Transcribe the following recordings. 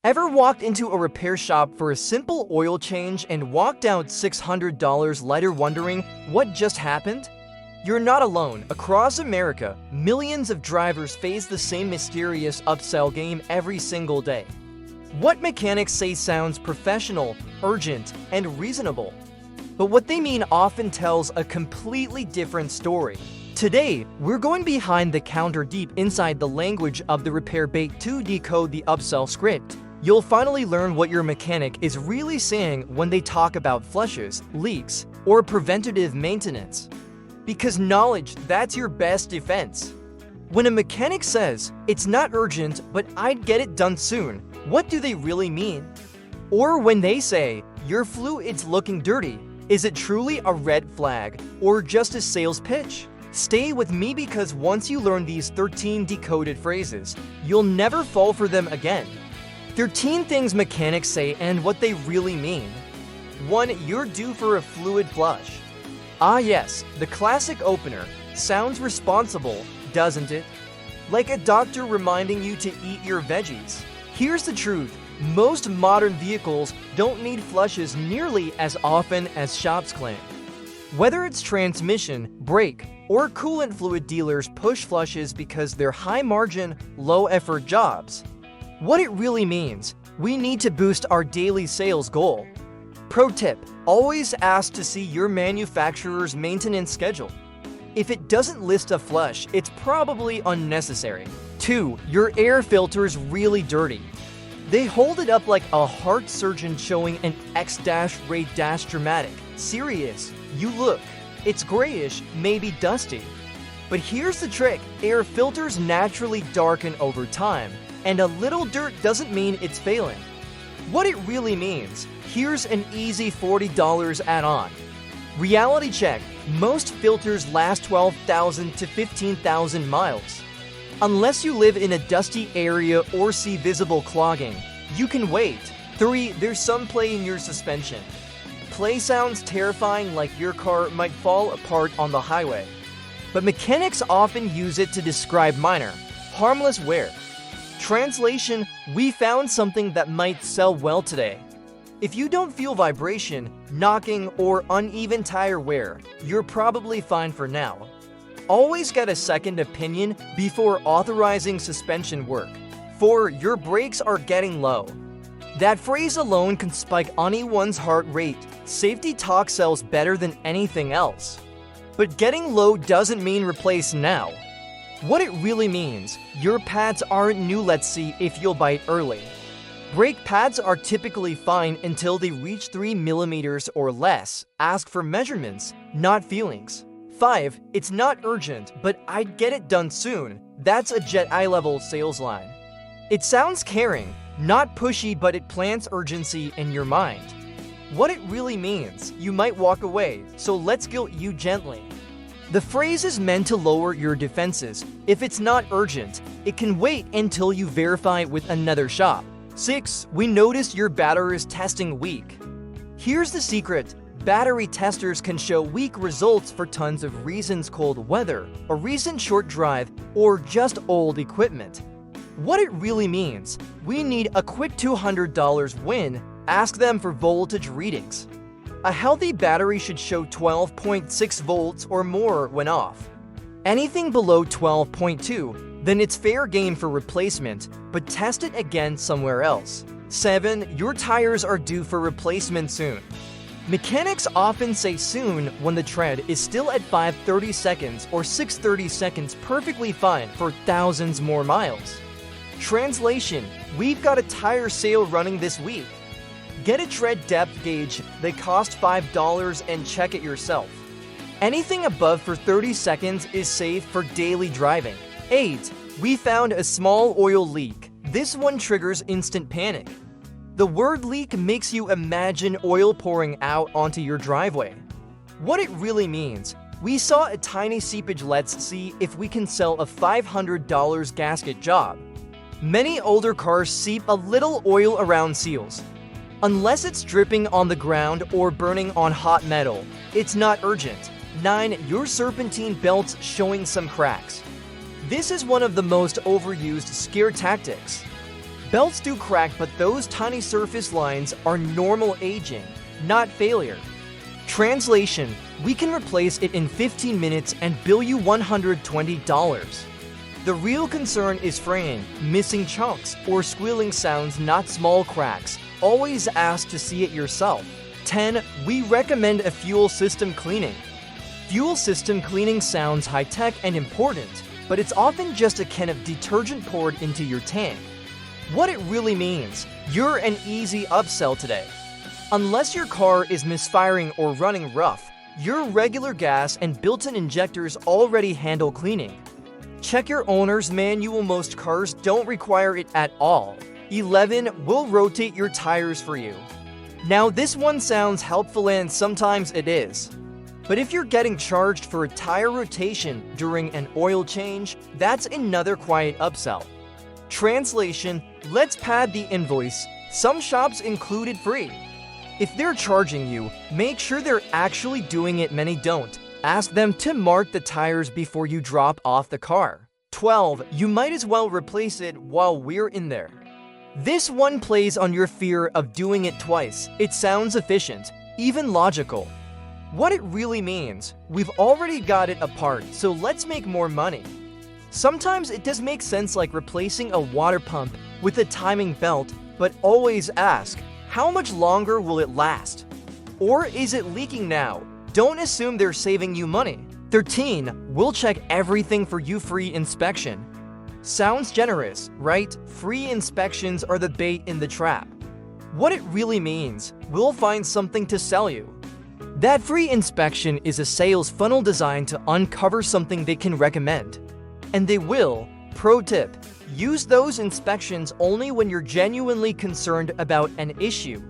Ever walked into a repair shop for a simple oil change and walked out $600 later wondering what just happened? You're not alone. Across America, millions of drivers face the same mysterious upsell game every single day. What mechanics say sounds professional, urgent, and reasonable. But what they mean often tells a completely different story. Today, we're going behind the counter deep inside the language of the repair bait to decode the upsell script. You'll finally learn what your mechanic is really saying when they talk about flushes, leaks, or preventative maintenance. Because knowledge, that's your best defense. When a mechanic says, "It's not urgent, but I'd get it done soon," what do they really mean? Or when they say, "Your fluid's looking dirty," is it truly a red flag or just a sales pitch? Stay with me because once you learn these 13 decoded phrases, you'll never fall for them again. 13 things mechanics say and what they really mean. 1. You're due for a fluid flush. Ah yes, the classic opener. Sounds responsible, doesn't it? Like a doctor reminding you to eat your veggies. Here's the truth. Most modern vehicles don't need flushes nearly as often as shops claim. Whether it's transmission, brake, or coolant fluid, dealers push flushes because they're high-margin, low-effort jobs. What it really means, we need to boost our daily sales goal. Pro tip, always ask to see your manufacturer's maintenance schedule. If it doesn't list a flush, it's probably unnecessary. 2. Your air filter's really dirty. They hold it up like a heart surgeon showing an X-ray dramatic. Serious, you look. It's grayish, maybe dusty. But here's the trick, air filters naturally darken over time, and a little dirt doesn't mean it's failing. What it really means, here's an easy $40 add-on. Reality check, most filters last 12,000 to 15,000 miles. Unless you live in a dusty area or see visible clogging, you can wait. 3. There's some play in your suspension. Play sounds terrifying, like your car might fall apart on the highway. But mechanics often use it to describe minor, harmless wear. Translation, we found something that might sell well today. If you don't feel vibration, knocking, or uneven tire wear, you're probably fine for now. Always get a second opinion before authorizing suspension work. 4. Your brakes are getting low. That phrase alone can spike anyone's heart rate. Safety talk sells better than anything else. But getting low doesn't mean replace now. What it really means, your pads aren't new, let's see if you'll bite early. Brake pads are typically fine until they reach 3 millimeters or less. Ask for measurements, not feelings. 5. It's not urgent, but I'd get it done soon. That's a jet eye-level sales line. It sounds caring, not pushy, but it plants urgency in your mind. What it really means, you might walk away, so let's guilt you gently. The phrase is meant to lower your defenses. If it's not urgent, it can wait until you verify with another shop. 6. We noticed your battery is testing weak. Here's the secret. Battery testers can show weak results for tons of reasons: cold weather, a recent short drive, or just old equipment. What it really means, we need a quick $200 win. Ask them for voltage readings. A healthy battery should show 12.6 volts or more when off. Anything below 12.2, then it's fair game for replacement, but test it again somewhere else. 7. Your tires are due for replacement soon. Mechanics often say soon when the tread is still at 530 seconds or 630 seconds, perfectly fine for thousands more miles. Translation, we've got a tire sale running this week. Get a tread depth gauge, they cost $5, and check it yourself. Anything above for 30 seconds is safe for daily driving. 8. We found a small oil leak. This one triggers instant panic. The word leak makes you imagine oil pouring out onto your driveway. What it really means, we saw a tiny seepage, let's see if we can sell a $500 gasket job. Many older cars seep a little oil around seals. Unless it's dripping on the ground or burning on hot metal, it's not urgent. 9. Your serpentine belt's showing some cracks. This is one of the most overused scare tactics. Belts do crack, but those tiny surface lines are normal aging, not failure. Translation: we can replace it in 15 minutes and bill you $120. The real concern is fraying, missing chunks, or squealing sounds, not small cracks. Always ask to see it yourself. 10. We recommend a fuel system cleaning. Fuel system cleaning sounds high-tech and important, but it's often just a can of detergent poured into your tank. What it really means: you're an easy upsell today. Unless your car is misfiring or running rough, your regular gas and built-in injectors already handle cleaning. Check your owner's manual. Most cars don't require it at all. 11. We'll rotate your tires for you. Now this one sounds helpful, and sometimes it is. But if you're getting charged for a tire rotation during an oil change, that's another quiet upsell. Translation: let's pad the invoice. Some shops include it free. If they're charging you, make sure they're actually doing it. Many don't. Ask them to mark the tires before you drop off the car. 12. You might as well replace it while we're in there. This one plays on your fear of doing it twice. It sounds efficient, even logical. What it really means: we've already got it apart, so let's make more money. Sometimes it does make sense, like replacing a water pump with a timing belt, but always ask, how much longer will it last? Or is it leaking now? Don't assume they're saving you money. 13. We'll check everything for you. Free inspection. Sounds generous, right? Free inspections are the bait in the trap. What it really means: we'll find something to sell you. That free inspection is a sales funnel designed to uncover something they can recommend. And they will. Pro tip: use those inspections only when you're genuinely concerned about an issue.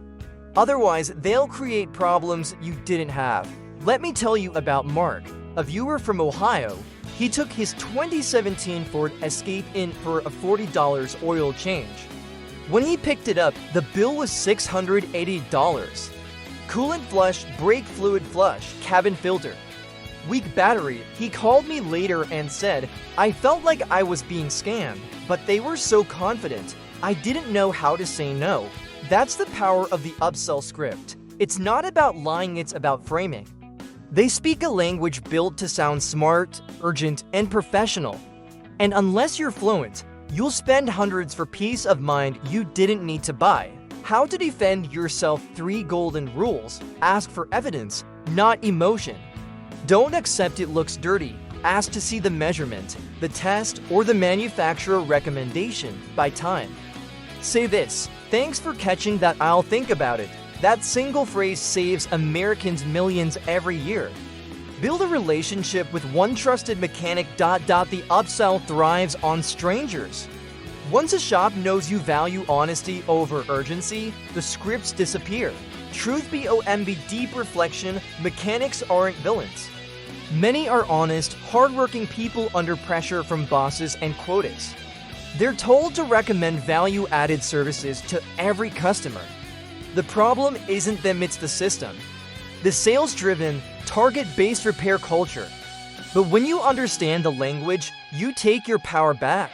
Otherwise, they'll create problems you didn't have. Let me tell you about Mark, a viewer from Ohio. He took his 2017 Ford Escape in for a $40 oil change. When he picked it up, the bill was $680. Coolant flush, brake fluid flush, cabin filter. Weak battery. He called me later and said, I felt like I was being scammed, but they were so confident. I didn't know how to say no. That's the power of the upsell script. It's not about lying, it's about framing. They speak a language built to sound smart, urgent, and professional. And unless you're fluent, you'll spend hundreds for peace of mind you didn't need to buy. How to defend yourself: 3 golden rules. Ask for evidence, not emotion. Don't accept it looks dirty. Ask to see the measurement, the test, or the manufacturer recommendation by time. Say this: thanks for catching that, I'll think about it. That single phrase saves Americans millions every year. Build a relationship with one trusted mechanic. The upsell thrives on strangers. Once a shop knows you value honesty over urgency, the scripts disappear. Truth bomb. Deep reflection: mechanics aren't villains. Many are honest, hardworking people under pressure from bosses and quotas. They're told to recommend value-added services to every customer. The problem isn't them, it's the system. The sales-driven, target-based repair culture. But when you understand the language, you take your power back.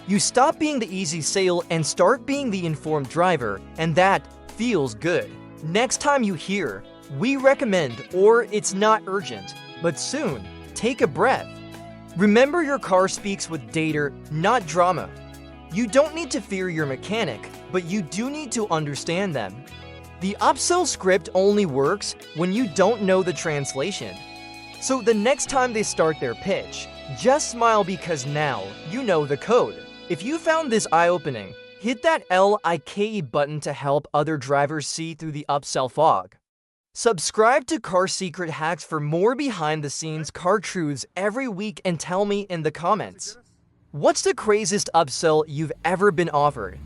You stop being the easy sale and start being the informed driver, and that feels good. Next time you hear, we recommend, or it's not urgent, but soon, take a breath. Remember, your car speaks with data, not drama. You don't need to fear your mechanic, but you do need to understand them. The upsell script only works when you don't know the translation. So the next time they start their pitch, just smile, because now you know the code. If you found this eye-opening, hit that like button to help other drivers see through the upsell fog. Subscribe to Car Secret Hacks for more behind-the-scenes car truths every week, and tell me in the comments, what's the craziest upsell you've ever been offered?